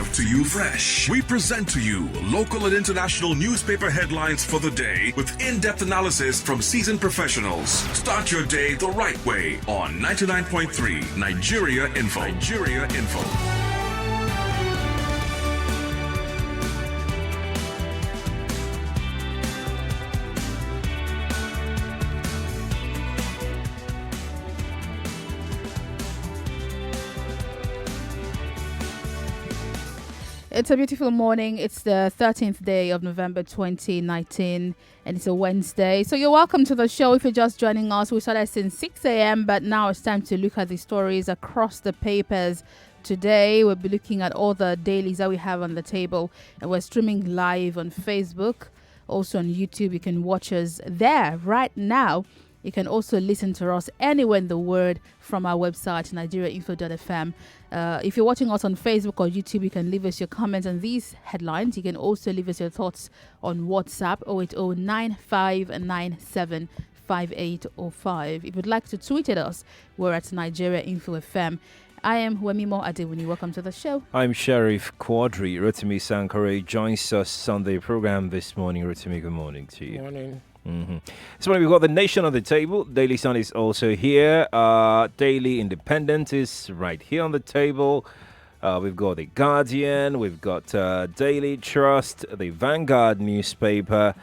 brought to you fresh. We present to you local and international newspaper headlines for the day with in-depth analysis from seasoned professionals. Start your day the right way on 99.3 Nigeria Info. Nigeria Info. It's a beautiful morning. It's the 13th day of November 2019 and it's a Wednesday. So you're welcome to the show. If you're just joining us, we started since 6 a.m. but now it's time to look at the stories across the papers. Today we'll be looking at all the dailies that we have on the table, and we're streaming live on Facebook, also on YouTube. You can watch us there right now. You can also listen to us anywhere in the world from our website, nigeriainfo.fm. If you're watching us on Facebook or YouTube, you can leave us your comments on these headlines. You can also leave us your thoughts on WhatsApp 08095975805. If you'd like to tweet at us, we're at Nigeria Info FM. I am Wemimo Adewuni. Welcome to the show. I'm Sheriff Quadry. Rotimi Sankore joins us on the program this morning. Rotimi, good morning to you. Morning. This morning we've got the Nation on the table. Daily Sun is also here. Daily Independent is right here on the table. We've got the Guardian. We've got Daily Trust, the Vanguard newspaper,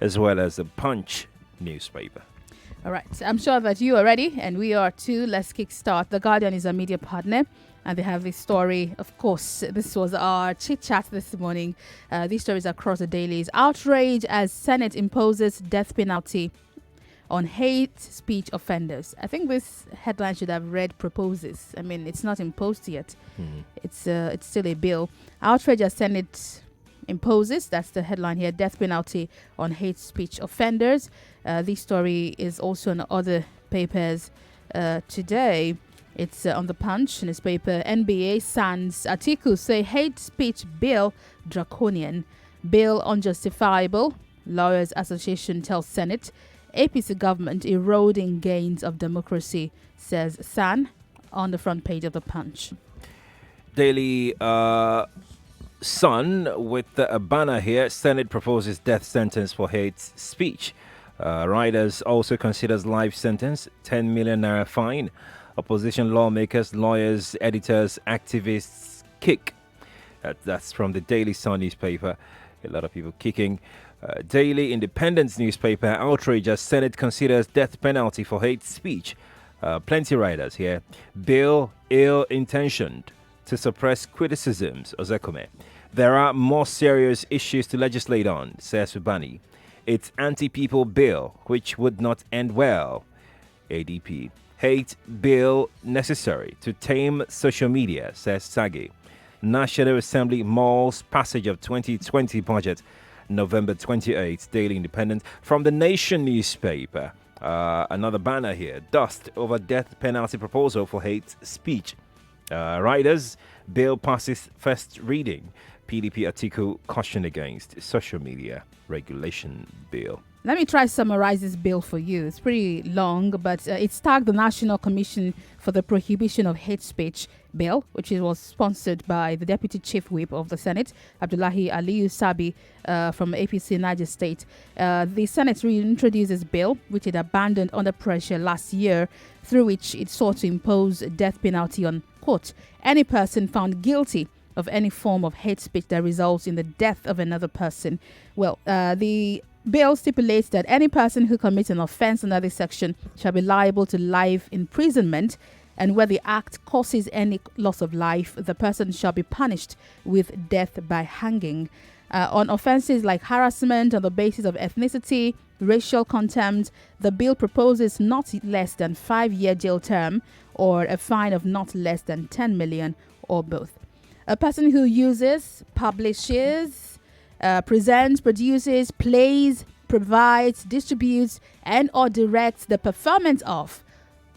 as well as the Punch newspaper. All right. I'm sure that you are ready, and we are too. Let's kickstart. The Guardian is a media partner, and they have this story. Of course, this was our chit-chat this morning. These stories across the dailies. Outrage as Senate imposes death penalty on hate speech offenders. I think this headline should have read proposes. I mean, it's not imposed yet. It's still a bill. Outrage as Senate imposes, that's the headline here, death penalty on hate speech offenders. This story is also in other papers today. It's on the Punch newspaper. NBA sans articles say hate speech bill draconian. Bill unjustifiable. Lawyers Association tells Senate. APC government eroding gains of democracy, says San on the front page of the Punch. Daily Sun with a banner here. Senate proposes death sentence for hate speech. Riders also considers life sentence, 10 million naira fine. Opposition lawmakers, lawyers, editors, activists kick. That's from the Daily Sun newspaper. A lot of people kicking. Daily Independence newspaper. Outrage as Senate considers death penalty for hate speech. Plenty riders here. Bill ill-intentioned to suppress criticisms, Ozekome. There are more serious issues to legislate on, says Ubani. It's anti-people bill, which would not end well. ADP. Hate bill necessary to tame social media, says Sagi. National Assembly mulls passage of 2020 budget, November 28th. Daily Independent. From the Nation newspaper, another banner here. Dust over death penalty proposal for hate speech. Riders, bill passes first reading. PDP article caution against social media regulation bill. Let me try to summarize this bill for you. It's pretty long, but it's tagged the National Commission for the Prohibition of Hate Speech bill, which was sponsored by the Deputy Chief Whip of the Senate, Abdullahi Aliyu Sabi from APC Niger State. The Senate reintroduced this bill, which it abandoned under pressure last year, through which it sought to impose a death penalty on, quote, any person found guilty of any form of hate speech that results in the death of another person. Well, the bill stipulates that any person who commits an offense under this section shall be liable to life imprisonment, and where the act causes any loss of life, the person shall be punished with death by hanging. On offenses like harassment on the basis of ethnicity, racial contempt, the bill proposes not less than 5-year jail term or a fine of not less than 10 million or both. A person who uses, publishes, presents, produces, plays, provides, distributes, and or directs the performance of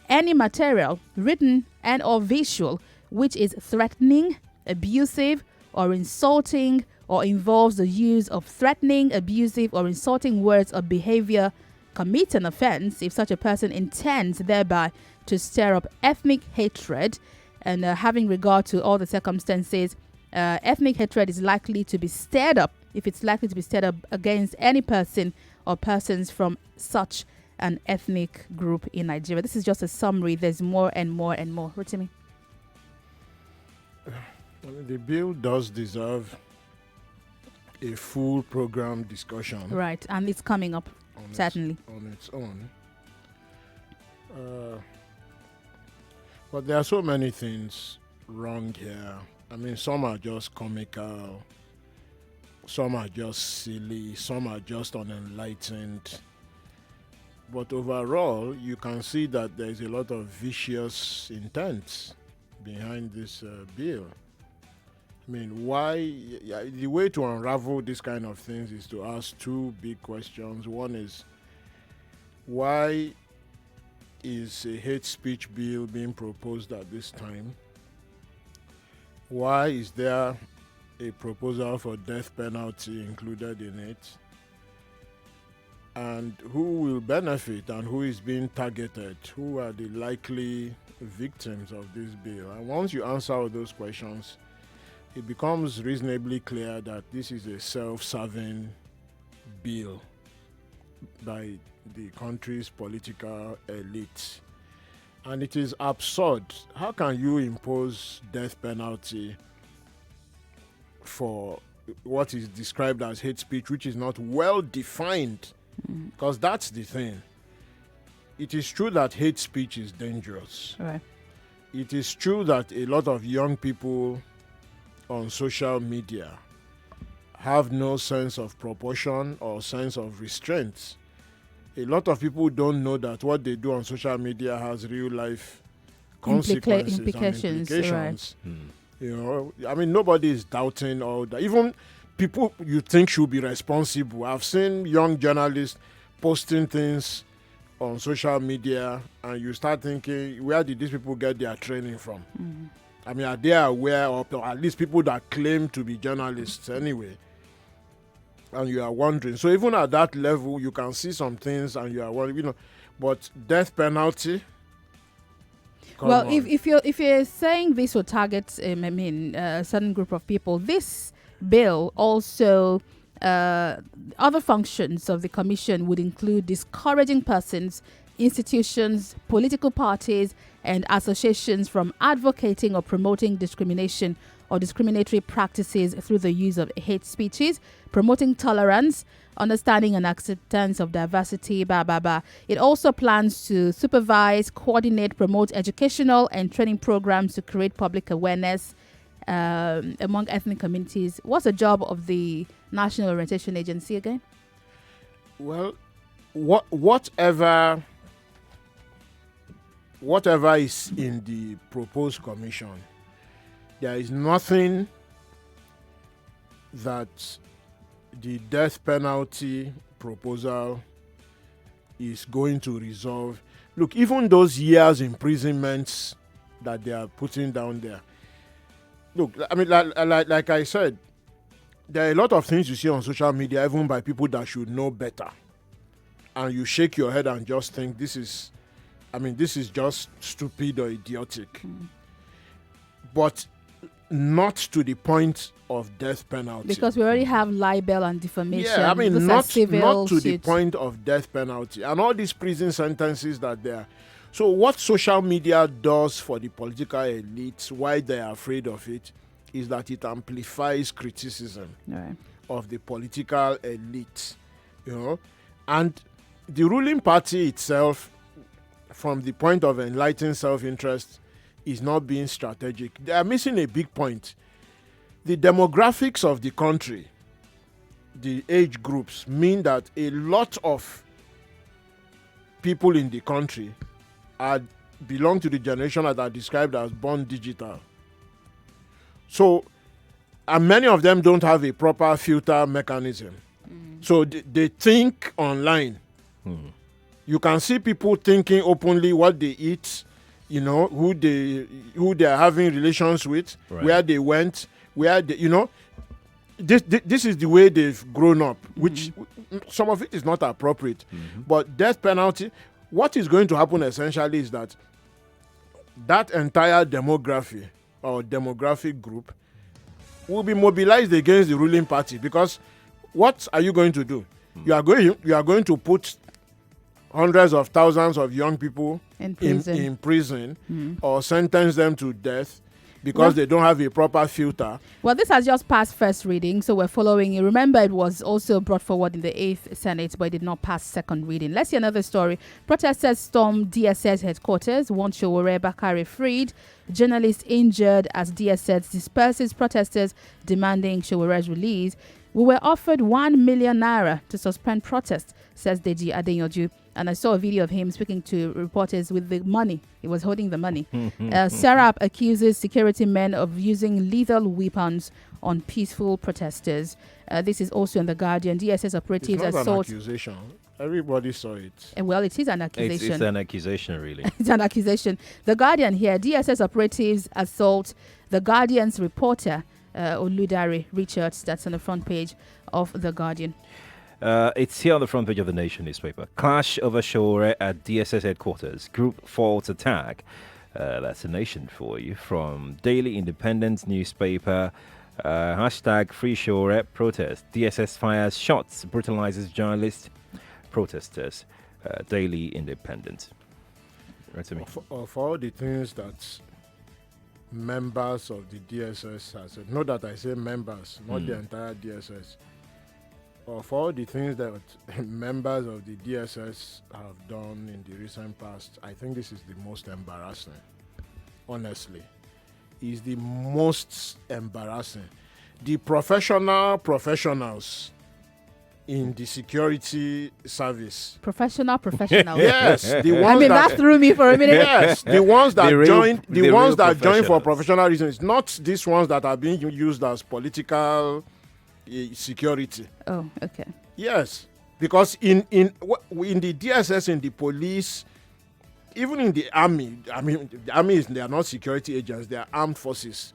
any material, written and or visual, which is threatening, abusive, or insulting, or involves the use of threatening, abusive, or insulting words or behavior, commits an offense if such a person intends thereby to stir up ethnic hatred, and having regard to all the circumstances, ethnic hatred is likely to be stirred up, if it's likely to be stirred up against any person or persons from such an ethnic group in Nigeria. This is just a summary. There's more and more and more. Rotimi. The bill does deserve a full program discussion. Right, and it's coming up, certainly. On its own. But there are so many things wrong here. I mean, some are just comical, some are just silly, some are just unenlightened. But overall, you can see that there is a lot of vicious intent behind this bill. I mean, the way to unravel this kind of things is to ask two big questions. One is, why is a hate speech bill being proposed at this time? Why is there a proposal for death penalty included in it? And who will benefit and who is being targeted? Who are the likely victims of this bill? And once you answer all those questions, it becomes reasonably clear that this is a self-serving bill by the country's political elite. And it is absurd. How can you impose death penalty for what is described as hate speech, which is not well defined? Because that's the thing. It is true that hate speech is dangerous. Right. It is true that a lot of young people on social media have no sense of proportion or sense of restraint. A lot of people don't know that what they do on social media has real life consequences implications. and implications. Right. You know, I mean, nobody is doubting all that. Even people you think should be responsible. I've seen young journalists posting things on social media, and you start thinking, where did these people get their training from? I mean, are they aware of, or at least people that claim to be journalists anyway? And you are wondering. So even at that level, you can see some things, and you are wondering, you know. But death penalty. Well, if you're saying this will target, a certain group of people, this bill also other functions of the commission would include discouraging persons, institutions, political parties, and associations from advocating or promoting discrimination or discriminatory practices through the use of hate speeches, promoting tolerance, understanding and acceptance of diversity, It also plans to supervise, coordinate, promote educational and training programs to create public awareness among ethnic communities. What's the job of the National Orientation Agency again? Well, whatever is in the proposed commission, there is nothing that the death penalty proposal is going to resolve. Look, even those years imprisonments that they are putting down there. Look, I mean, like I said, there are a lot of things you see on social media, even by people that should know better. And you shake your head and just think this is just stupid or idiotic. But not to the point of death penalty. Because we already have libel and defamation. Yeah, I mean, not to suits. the point of death penalty. And all these prison sentences that they are. So what social media does for the political elites, why they are afraid of it, is that it amplifies criticism of the political elite. You know, and the ruling party itself, from the point of enlightened self-interest, is not being strategic. They are missing a big point. The demographics of the country, the age groups, mean that a lot of people in the country belong to the generation that are described as born digital. So, and many of them don't have a proper filter mechanism. So they think online. You can see people thinking openly what they eat, you know, who they are having relations with, where they went, where they, you know. This is the way they've grown up, which some of it is not appropriate. But death penalty, what is going to happen essentially is that entire demography or demographic group will be mobilized against the ruling party, because what are you going to do? You are going to put hundreds of thousands of young people in prison or sentence them to death because they don't have a proper filter. Well, this has just passed first reading, so we're following it. Remember, it was also brought forward in the 8th Senate, but it did not pass second reading. Let's see another story. Protesters stormed DSS headquarters, want Sowore Bakare freed. Journalists injured as DSS disperses protesters demanding Showore's release. We were offered 1 million naira to suspend protests, says Deji Adeyanju. And I saw a video of him speaking to reporters with the money. He was holding the money. Serap accuses security men of using lethal weapons on peaceful protesters. This is also in The Guardian. DSS operatives It's not assault. an accusation. Everybody saw it. Well, it is an accusation. It's an accusation, really. It's an accusation. The Guardian here. DSS operatives assault The Guardian's reporter, Oludare Richards. That's on the front page of The Guardian. It's here on the front page of the Nation newspaper. Clash over Sowore at DSS headquarters. Group faults attack. That's a Nation for you. From Daily Independent newspaper. Hashtag Free Sowore protest. DSS fires shots, brutalizes journalists, protesters. Daily Independent. Rotimi. Of all the things that members of the DSS have said, not that I say members, not the entire DSS, of all the things that members of the DSS have done in the recent past, I think this is the most embarrassing. Honestly, is the most embarrassing. The professionals in the security service. Professionals. Yes, the ones that threw me for a minute. Yes, the ones that joined for professionals. professional reasons, not these ones that are being used as political security. Oh, okay. Yes, because in the DSS, in the police, even in the army, I mean, the army they are not security agents; they are armed forces.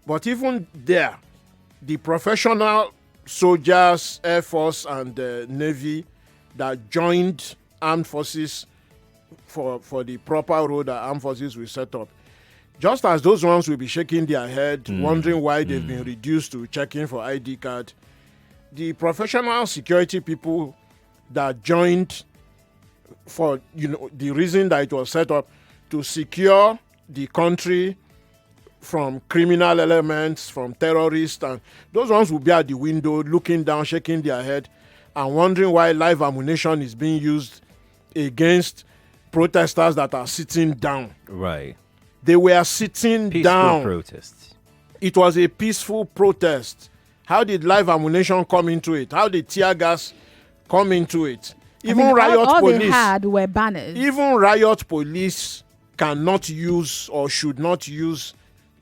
But even there, the professional soldiers, Air Force, and Navy that joined armed forces for the proper role that armed forces will set up. Just as those ones will be shaking their head, wondering why they've been reduced to checking for ID card, the professional security people that joined for the reason that it was set up to secure the country from criminal elements, from terrorists, and those ones will be at the window looking down, shaking their head, and wondering why live ammunition is being used against protesters that are sitting down. Right. They were sitting down. Peaceful protests. It was a peaceful protest. How did live ammunition come into it? How did tear gas come into it? Even riot all police. They had were banners. Even riot police cannot use or should not use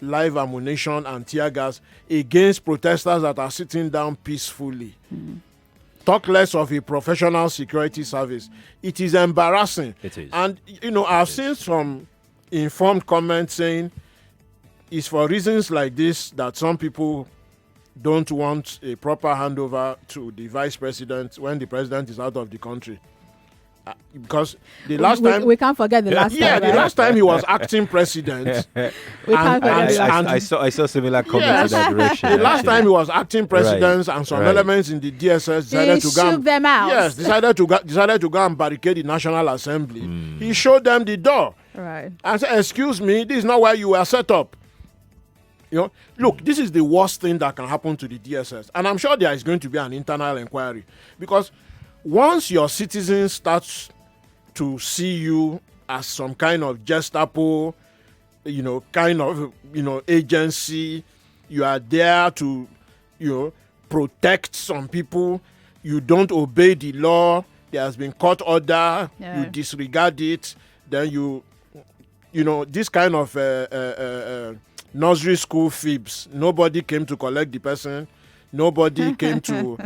live ammunition and tear gas against protesters that are sitting down peacefully. Talk less of a professional security service. It is embarrassing. It is. And, I've seen some informed comments saying it's for reasons like this that some people don't want a proper handover to the vice president when the president is out of the country. Because the last time... We can't forget the last time. Yeah, the right? last time he was acting president. We can't forget the last time. I saw similar comments in that direction. The last time he was acting president and some elements in the DSS decided to go shook them out. Yes, decided to go and barricade the National Assembly. He showed them the door. Right. And said, "Excuse me, this is not why you were set up." Look, this is the worst thing that can happen to the DSS. And I'm sure there is going to be an internal inquiry. Because once your citizens start to see you as some kind of Gestapo, agency, you are there to, protect some people, you don't obey the law, there has been court order, you disregard it, then this kind of nursery school fibs. Nobody came to collect the person. Nobody came to,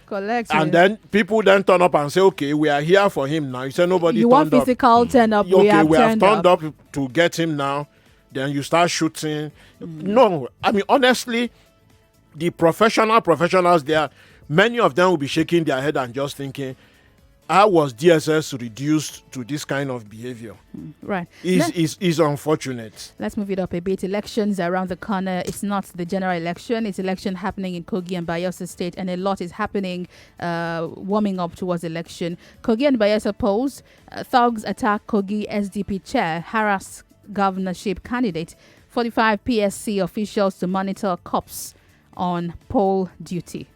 collect. And then people then turn up and say, "Okay, we are here for him now." You say nobody You turned want physical turn up? Okay, we have turned up to get him now. Then you start shooting. No, I mean honestly, the professionals there, many of them will be shaking their head and just thinking, how was DSS reduced to this kind of behavior? Right. Is unfortunate. Let's move it up a bit. Elections are around the corner. It's not the general election. It's election happening in Kogi and Bayelsa State, and a lot is happening, warming up towards election. Kogi and Bayelsa polls. Thugs attack Kogi SDP chair, harass governorship candidate. 45 PSC officials to monitor cops on poll duty.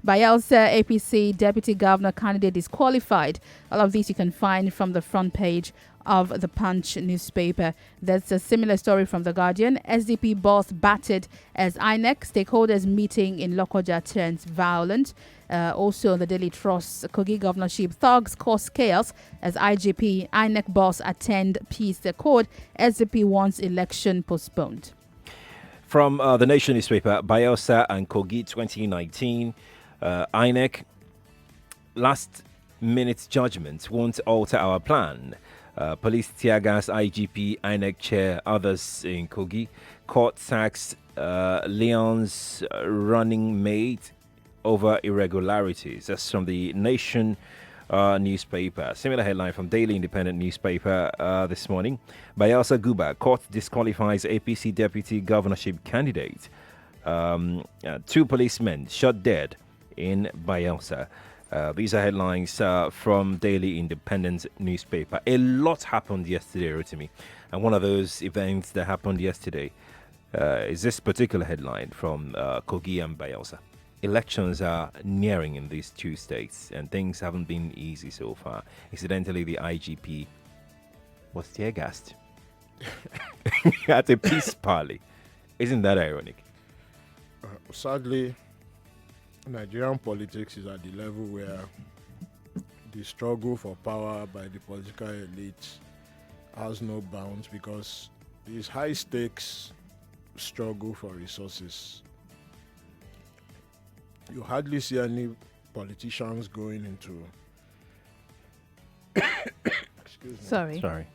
Bayelsa APC deputy governor candidate disqualified. All of these you can find from the front page of the Punch newspaper. There's a similar story from The Guardian. SDP boss battered as INEC stakeholders meeting in Lokoja turns violent. Also on the Daily Trust, Kogi governorship thugs cause chaos as IGP INEC boss attend peace accord. SDP wants election postponed. From the Nation newspaper, Bayelsa and Kogi 2019, INEC last minute judgment won't alter our plan. Police tear gas IGP, INEC chair, others in Kogi. Court sacks Leon's running mate over irregularities. That's from the Nation newspaper. Similar headline from Daily Independent newspaper this morning. Bayelsa Guba, court disqualifies APC deputy governorship candidate. 2 policemen shot dead in Bayelsa. These are headlines from Daily Independent newspaper. A lot happened yesterday, Rotimi. And one of those events that happened yesterday is this particular headline from Kogi and Bayelsa. Elections are nearing in these 2 states, and things haven't been easy so far. Incidentally, the IGP was tear gassed at a peace parley. Isn't that ironic? Sadly, Nigerian politics is at the level where the struggle for power by the political elite has no bounds, because this high stakes struggle for resources. You hardly see any politicians going into excuse me. Sorry.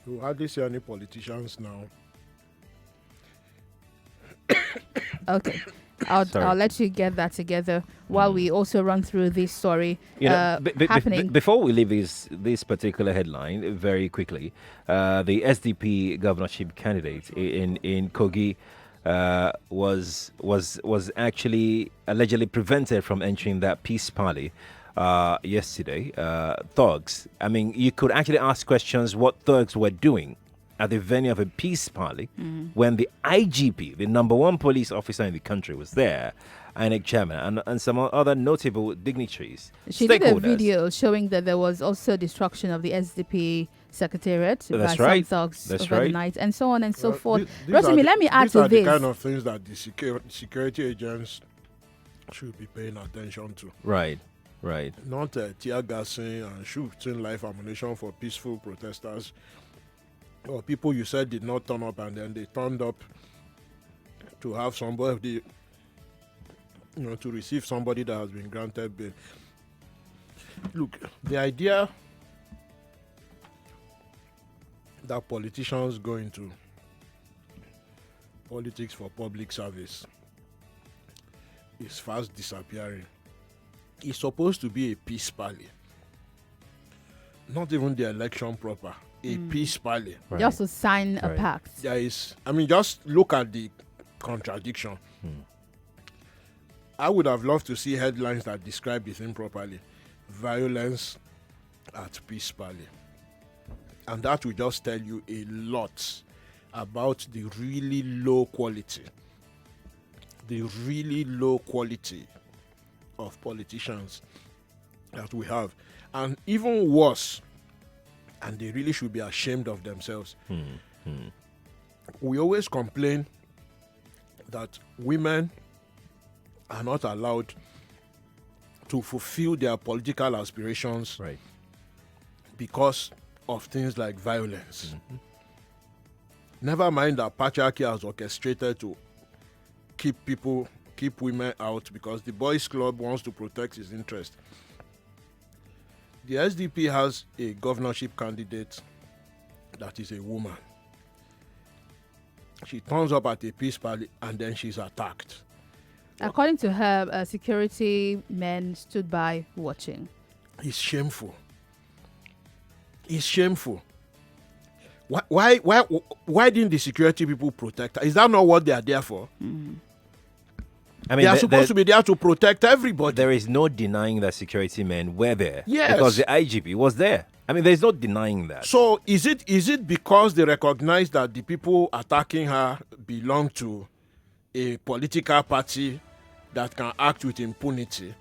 You hardly see any politicians now. Okay. I'll let you get that together while we also run through this story happening. Before we leave this particular headline, very quickly, the SDP governorship candidate in Kogi was actually allegedly prevented from entering that peace parley yesterday. Thugs. I mean, you could actually ask questions what thugs were doing at the venue of a peace parley when the IGP, the number 1 police officer in the country, was there, INEC chairman, and some other notable dignitaries. She did a video showing that there was also destruction of the SDP secretariat by some thugs over the night, and so on and so forth. Rotimi, let me add to this. These are the kind of things that the security agents should be paying attention to. Right. Not tear gassing and shooting live ammunition for peaceful protesters, or people you said did not turn up and then they turned up to have somebody, to receive somebody that has been granted bail. Look, the idea that politicians go into politics for public service is fast disappearing. It's supposed to be a peace parley, not even the election proper. A peace parley. Right. Just to sign a pact. There is, just look at the contradiction. I would have loved to see headlines that describe the thing properly. Violence at peace parley. And that will just tell you a lot about the really low quality of politicians that we have. And even worse, and they really should be ashamed of themselves. We always complain that women are not allowed to fulfill their political aspirations because of things like violence. Never mind that patriarchy has orchestrated to keep women out because the boys club wants to protect his interest. The SDP has a governorship candidate that is a woman. She turns up at a peace party and then she's attacked. According to her, security men stood by watching. It's shameful. It's shameful. Why didn't the security people protect her? Is that not what they are there for? I mean, they are supposed to be there to protect everybody. There is no denying that security men were there. Yes. Because the IGP was there. I mean, there's no denying that. So is it because they recognize that the people attacking her belong to a political party that can act with impunity?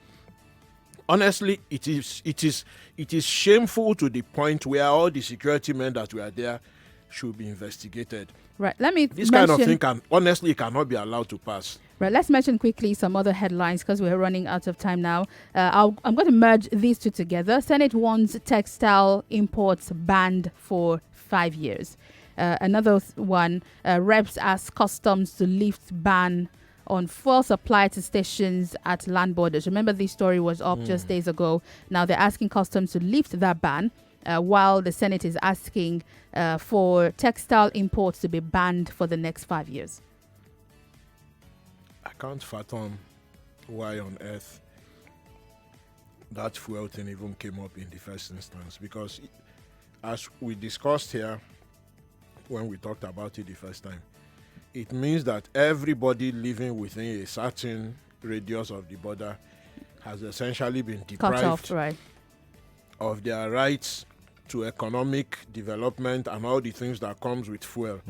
Honestly, it is shameful to the point where all the security men that were there should be investigated. Right. This kind of thing cannot be allowed to pass. Right, let's mention quickly some other headlines because we're running out of time now. I'm going to merge these two together. Senate wants textile imports banned for 5 years. Another one, reps ask customs to lift ban on fuel supply to stations at land borders. Remember, this story was up just days ago. Now they're asking customs to lift that ban while the Senate is asking for textile imports to be banned for the next 5 years. I can't fathom why on earth that fuel thing even came up in the first instance, because as we discussed here when we talked about it the first time, it means that everybody living within a certain radius of the border has essentially been deprived cut off, right, of their rights to economic development and all the things that comes with fuel.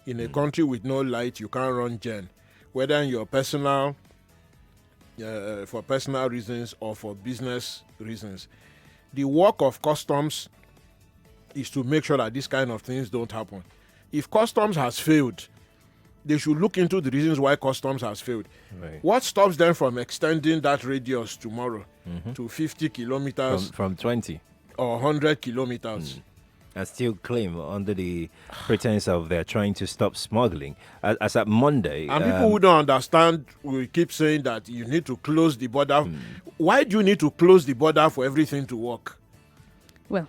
In a country with no light, you can't run gen. Whether in your personal, for personal reasons or for business reasons. The work of customs is to make sure that these kind of things don't happen. If customs has failed, they should look into the reasons why customs has failed. Right. What stops them from extending that radius tomorrow to 50 kilometers From 20. or 100 kilometers? And still claim under the pretense of they're trying to stop smuggling. As at Monday... And people who don't understand will keep saying that you need to close the border. Why do you need to close the border for everything to work? Well,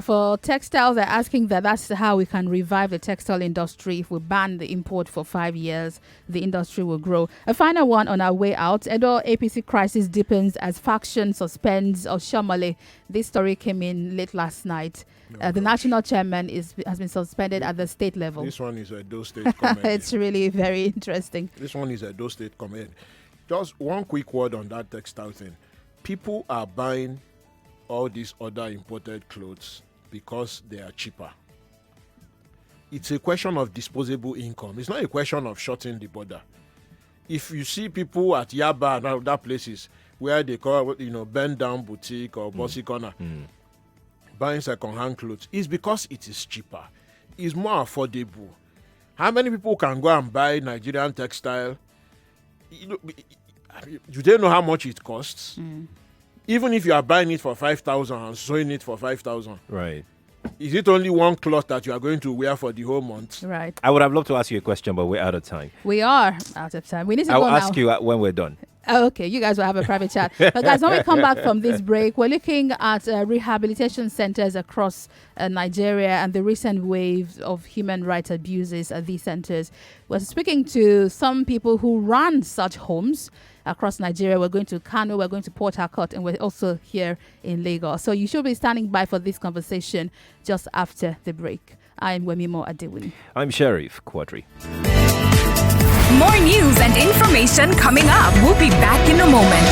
for textiles, they're asking that's how we can revive the textile industry. If we ban the import for 5 years, the industry will grow. A final one on our way out. Edo APC crisis deepens as faction suspends Oshomole. This story came in late last night. The national chairman has been suspended at the state level. This one is a Edo State comedy. It's really very interesting. This one is a Edo State comedy. Just one quick word on that textile thing. People are buying all these other imported clothes because they are cheaper. It's a question of disposable income. It's not a question of shutting the border. If you see people at Yaba and other places where they call, bend down boutique or bossy corner, buying second-hand clothes, it's because it is cheaper. It's more affordable. How many people can go and buy Nigerian textile? Do they know how much it costs? Even if you are buying it for 5,000 and sewing it for 5,000, Right. is it only one cloth that you are going to wear for the whole month? Right. I would have loved to ask you a question, but we're out of time. We are out of time. We need to I'll go ask now. you when we're done. Oh, okay, you guys will have a private chat. But guys, when we come back from this break, we're looking at rehabilitation centers across Nigeria and the recent waves of human rights abuses at these centers. We're speaking to some people who run such homes across Nigeria. We're going to Kano, we're going to Port Harcourt, and we're also here in Lagos. So you should be standing by for this conversation just after the break. I'm Wemimo Adewuni. I'm Sheriff Quadry. More news and information coming up. We'll be back in a moment.